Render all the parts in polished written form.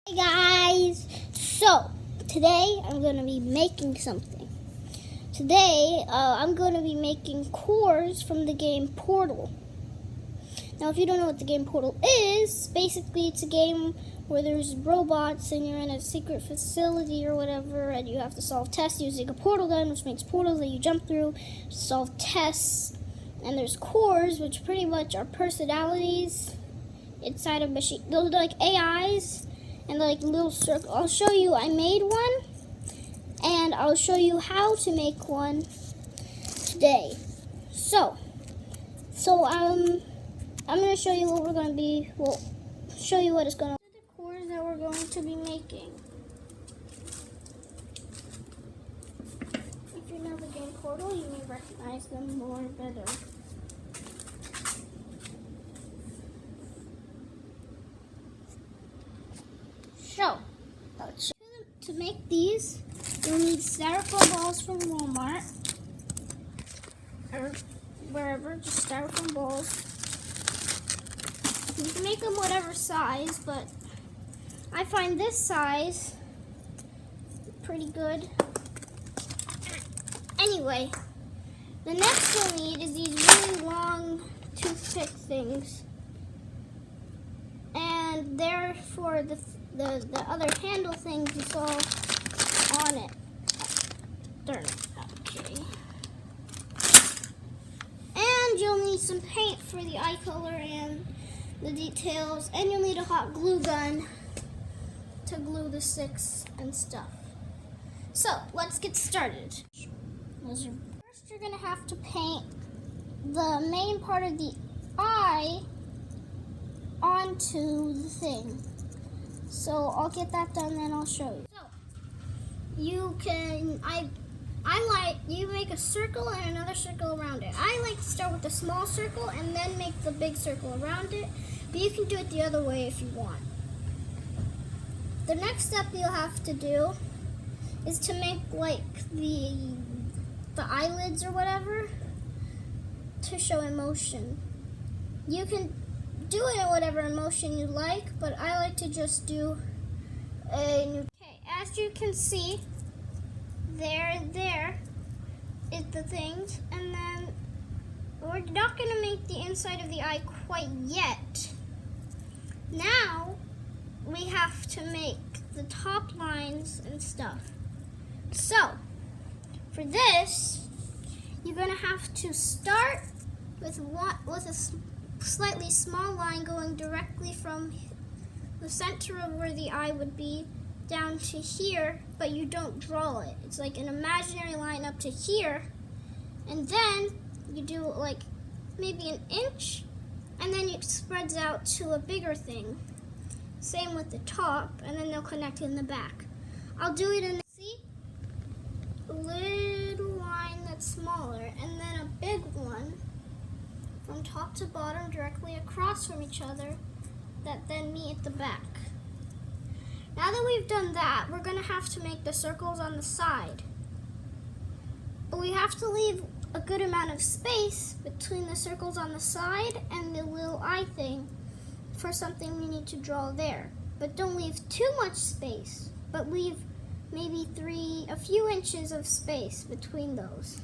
Hey guys! So, today I'm going to be making something. Today, I'm going to be making cores from the game Portal. Now, if you don't know what the game Portal is, basically it's a game where there's robots and you're in a secret facility or whatever, and you have to solve tests using a portal gun, which makes portals that you jump through to solve tests. And there's cores, which pretty much are personalities inside of machine. Those are like AIs. And like little circle. I'll show you. I made one, and I'll show you how to make one today. So I'm gonna show you what we're gonna be. We'll show you what it's gonna. The cores that we're going to be making. If you know the game Portal, you may recognize them more better. To make these, you'll need styrofoam balls from Walmart or wherever, just styrofoam balls. You can make them whatever size, but I find this size pretty good. Anyway, the next you'll need is these really long toothpick things, and they're for the other handle things you saw on it. Darn it. Okay. And you'll need some paint for the eye color and the details, and you'll need a hot glue gun to glue the sticks and stuff. So, let's get started. First, you're going to have to paint the main part of the eye onto the thing. So I'll get that done, then I'll show you. So you can, you make a circle and another circle around it. I like to start with a small circle and then make the big circle around it, but you can do it the other way if you want. The next step you'll have to do is to make like the eyelids or whatever to show emotion. You can do it in whatever emotion you like, but I like to just do a new. Okay, as you can see, there is the things, and then we're not going to make the inside of the eye quite yet. Now we have to make the top lines and stuff. So for this, you're going to have to start with a slightly small line going directly from the center of where the eye would be down to here, but you don't draw it. It's like an imaginary line up to here, and then you do like maybe an inch, and then it spreads out to a bigger thing. Same with the top, and then they'll connect in the back. I'll do it in the, see? A little line that's smaller, and then a big one from top to bottom directly across from each other that then meet at the back. Now that we've done that, we're going to have to make the circles on the side. But we have to leave a good amount of space between the circles on the side and the little eye thing for something we need to draw there. But don't leave too much space, but leave maybe a few inches of space between those.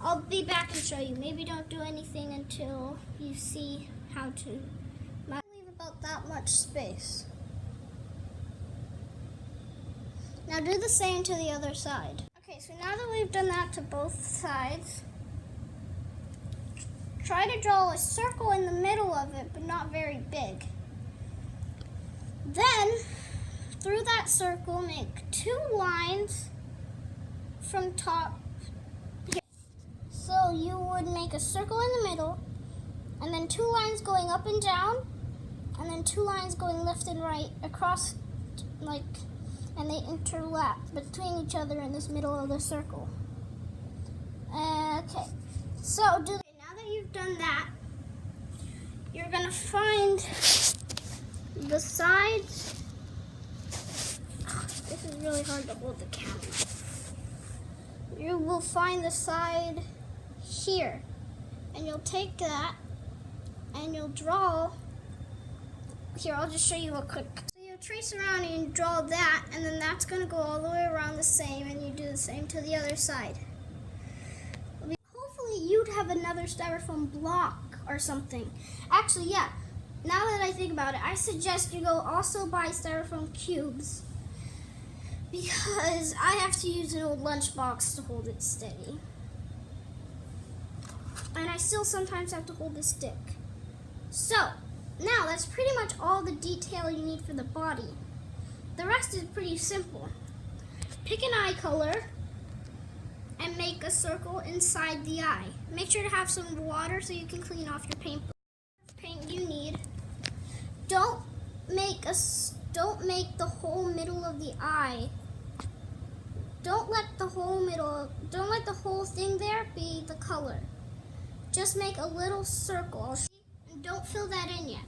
I'll be back and show you. Maybe don't do anything until you see how to. Leave about that much space. Now do the same to the other side. Okay, so now that we've done that to both sides, try to draw a circle in the middle of it, but not very big. Then, through that circle, make 2 lines from top. So you would make a circle in the middle, and then 2 lines going up and down, and then 2 lines going left and right across, and they interlap between each other in this middle of the circle. Okay, so now that you've done that, you're going to find the sides. This is really hard to hold the camera. You will find the side here, and you'll take that and you'll draw. Here, I'll just show you a quick. So you trace around and draw that, and then that's going to go all the way around the same, and you do the same to the other side. Hopefully you'd have another styrofoam block or something. Actually, yeah, now that I think about it, I suggest you go also buy styrofoam cubes, because I have to use an old lunchbox to hold it steady. And I still sometimes have to hold the stick. So, now that's pretty much all the detail you need for the body. The rest is pretty simple. Pick an eye color and make a circle inside the eye. Make sure to have some water so you can clean off your paint you need. Don't make the whole middle of the eye. Don't let the whole thing there be the color. Just make a little circle and don't fill that in yet.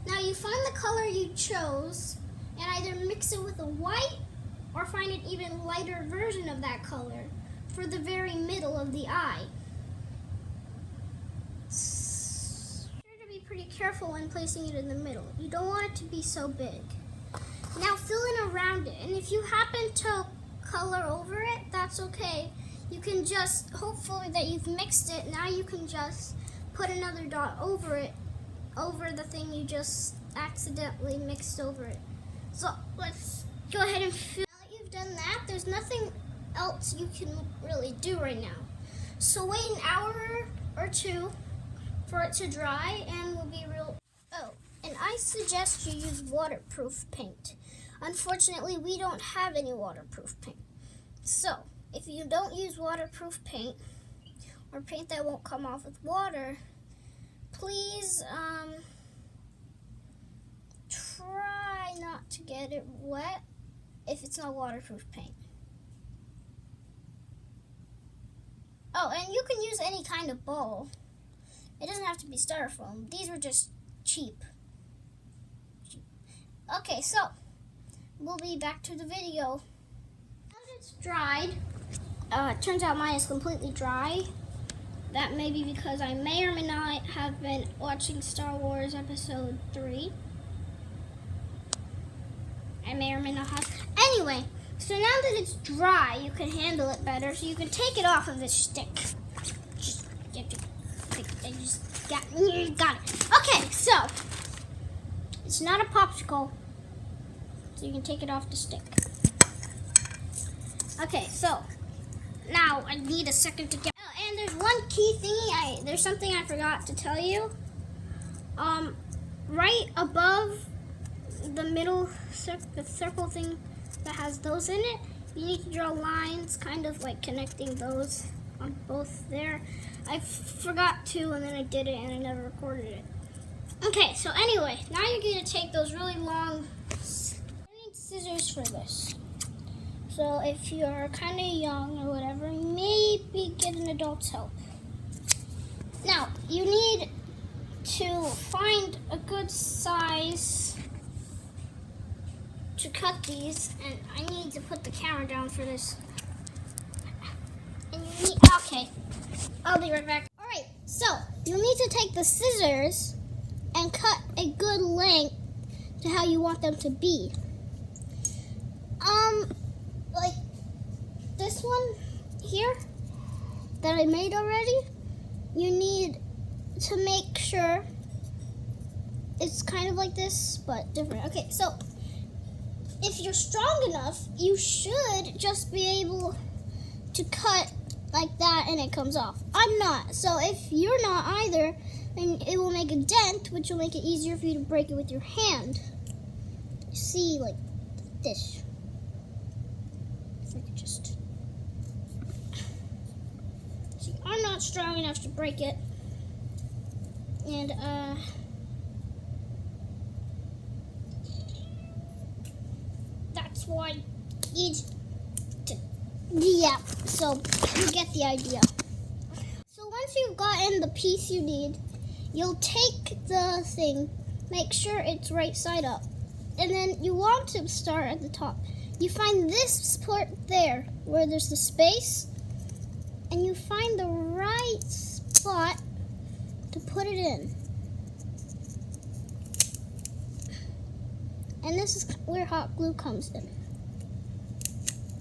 Now you find the color you chose and either mix it with a white or find an even lighter version of that color for the very middle of the eye. Sure to be pretty careful when placing it in the middle. You don't want it to be so big. Now fill in around it, and if you happen to color over it, that's okay. You can just, hopefully that you've mixed it, now you can just put another dot over it, over the thing you just accidentally mixed over it. So let's go ahead and fill. Now that you've done that, there's nothing else you can really do right now. So wait an hour or two for it to dry and we'll be real. Oh, and I suggest you use waterproof paint. Unfortunately, we don't have any waterproof paint. So, if you don't use waterproof paint or paint that won't come off with water, please try not to get it wet if it's not waterproof paint. Oh, and you can use any kind of ball. It doesn't have to be styrofoam. These were just cheap. Okay, so we'll be back to the video. Now that it's dried, it turns out mine is completely dry. That may be because I may or may not have been watching Star Wars Episode 3. I may or may not have. Anyway, so now that it's dry, you can handle it better, so you can take it off of this stick. You got it. Okay, so it's not a popsicle, so you can take it off the stick. Okay, so now I need a second to get. Oh, and there's one key thingy. There's something I forgot to tell you. Right above the middle the circle thing that has those in it, you need to draw lines, kind of like connecting those on both there. I forgot to, and then I did it, and I never recorded it. Okay, so anyway, now you're going to take those really long. I need scissors for this. So if you're kind of young or whatever, maybe get an adult's help. Now, you need to find a good size to cut these, and I need to put the camera down for this. And you need, okay, I'll be right back. All right, so you'll need to take the scissors and cut a good length to how you want them to be. Like this one here that I made already, you need to make sure it's kind of like this, but different. Okay, so if you're strong enough, you should just be able to cut like that and it comes off. I'm not, so if you're not either, then it will make a dent, which will make it easier for you to break it with your hand. See, like this. If I could just... See, I'm not strong enough to break it. And, that's why I need to... Yeah, so you get the idea. So once you've gotten the piece you need, you'll take the thing, make sure it's right side up, and then you want to start at the top. You find this part there, where there's the space, and you find the right spot to put it in. And this is where hot glue comes in.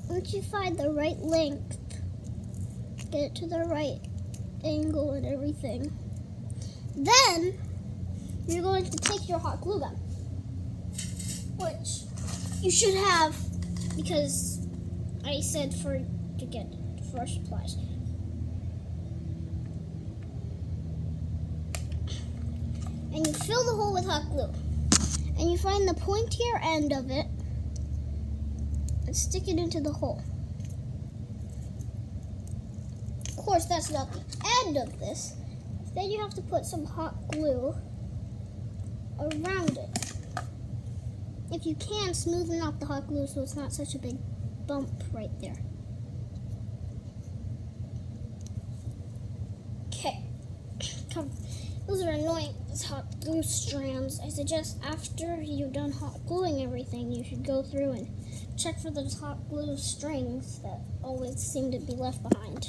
Once you find the right length, get it to the right angle and everything, then you're going to take your hot glue gun, which you should have, because I said to get fresh supplies. And you fill the hole with hot glue. And you find the pointier end of it and stick it into the hole. Of course, that's not the end of this. Then you have to put some hot glue around it. If you can, smoothen out the hot glue so it's not such a big bump right there. Okay. Those are annoying, those hot glue strands. I suggest after you've done hot gluing everything, you should go through and check for those hot glue strings that always seem to be left behind.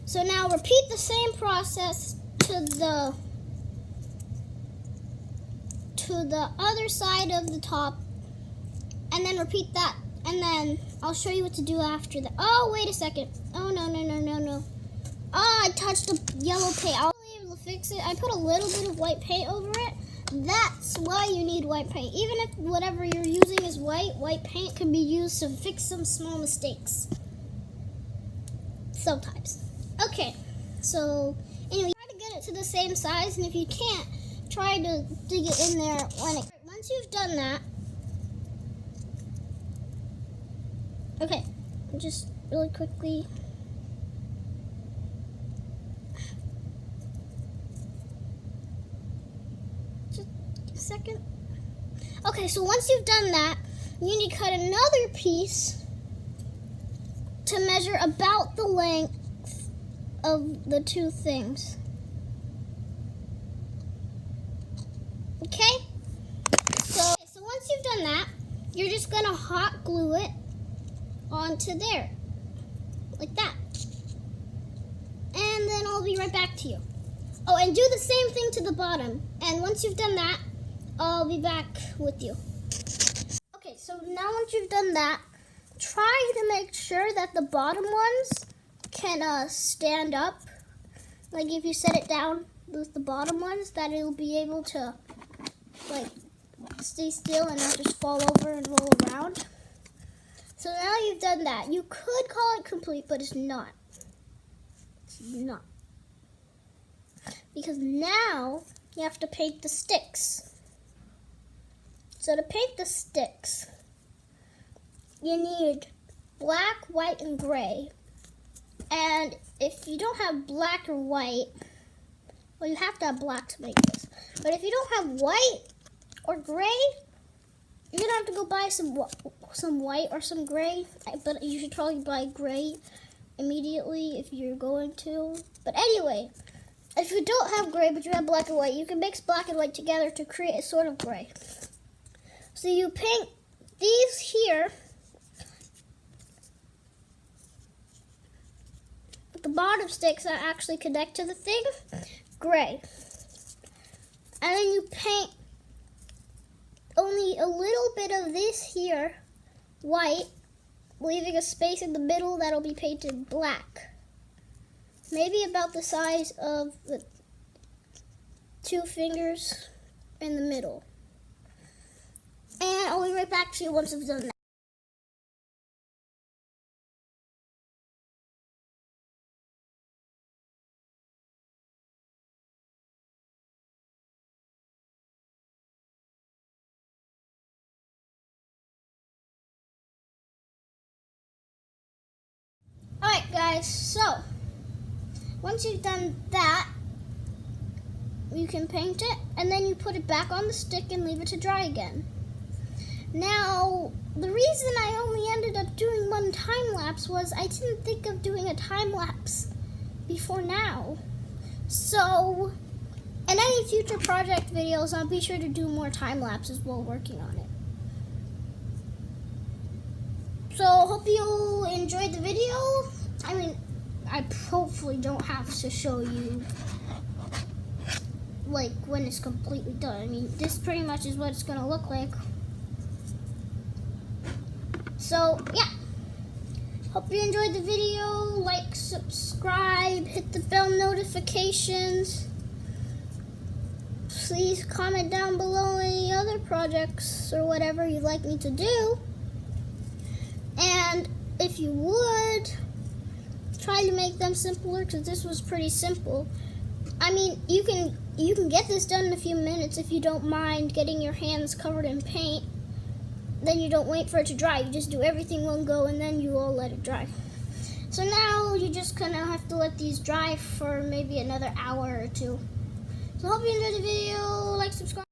So now repeat the same process to the other side of the top, and then repeat that, and then I'll show you what to do after that. Oh, wait a second. Oh, no. Oh, I touched the yellow paint. I'll be able to fix it. I put a little bit of white paint over it. That's why you need white paint. Even if whatever you're using is white paint can be used to fix some small mistakes. Sometimes. Okay, so anyway, try to get it to the same size, and if you can't, try to dig it in there once you've done that. Okay, just really quickly. Just a second. Okay, so once you've done that, you need to cut another piece to measure about the length of the two things. Okay? So once you've done that, you're just gonna hot glue it onto there. Like that. And then I'll be right back to you. Oh, and do the same thing to the bottom. And once you've done that, I'll be back with you. Okay, so now once you've done that, try to make sure that the bottom ones can stand up. Like if you set it down with the bottom ones, that it'll be able to like stay still and not just fall over and roll around. So now you've done that. You could call it complete, but it's not. It's not. Because now you have to paint the sticks. So to paint the sticks, you need black, white, and gray. And if you don't have black or white, well, you have to have black to make this. But if you don't have white or gray, you're gonna have to go buy some white or some gray. But you should probably buy gray immediately if you're going to. But anyway, if you don't have gray but you have black and white, you can mix black and white together to create a sort of gray. So you paint these here. The bottom sticks that actually connect to the thing, gray. And then you paint only a little bit of this here, white, leaving a space in the middle that'll be painted black. Maybe about the size of the 2 fingers in the middle. And I'll be right back to you once I've done that. Alright guys, so once you've done that, you can paint it and then you put it back on the stick and leave it to dry again. Now, the reason I only ended up doing one time lapse was I didn't think of doing a time lapse before now. So, in any future project videos, I'll be sure to do more time lapses while working on it. So, hope you enjoyed the video. I mean, I hopefully don't have to show you like when it's completely done. I mean, this pretty much is what it's gonna look like So yeah, hope you enjoyed the video. Like, subscribe, hit the bell notifications. Please comment down below any other projects or whatever you'd like me to do. And if you would, try to make them simpler, because this was pretty simple. I mean, you can get this done in a few minutes if you don't mind getting your hands covered in paint. Then you don't wait for it to dry. You just do everything one go, and then you all let it dry. So now you just kind of have to let these dry for maybe another hour or two. So hope you enjoyed the video. Like, subscribe.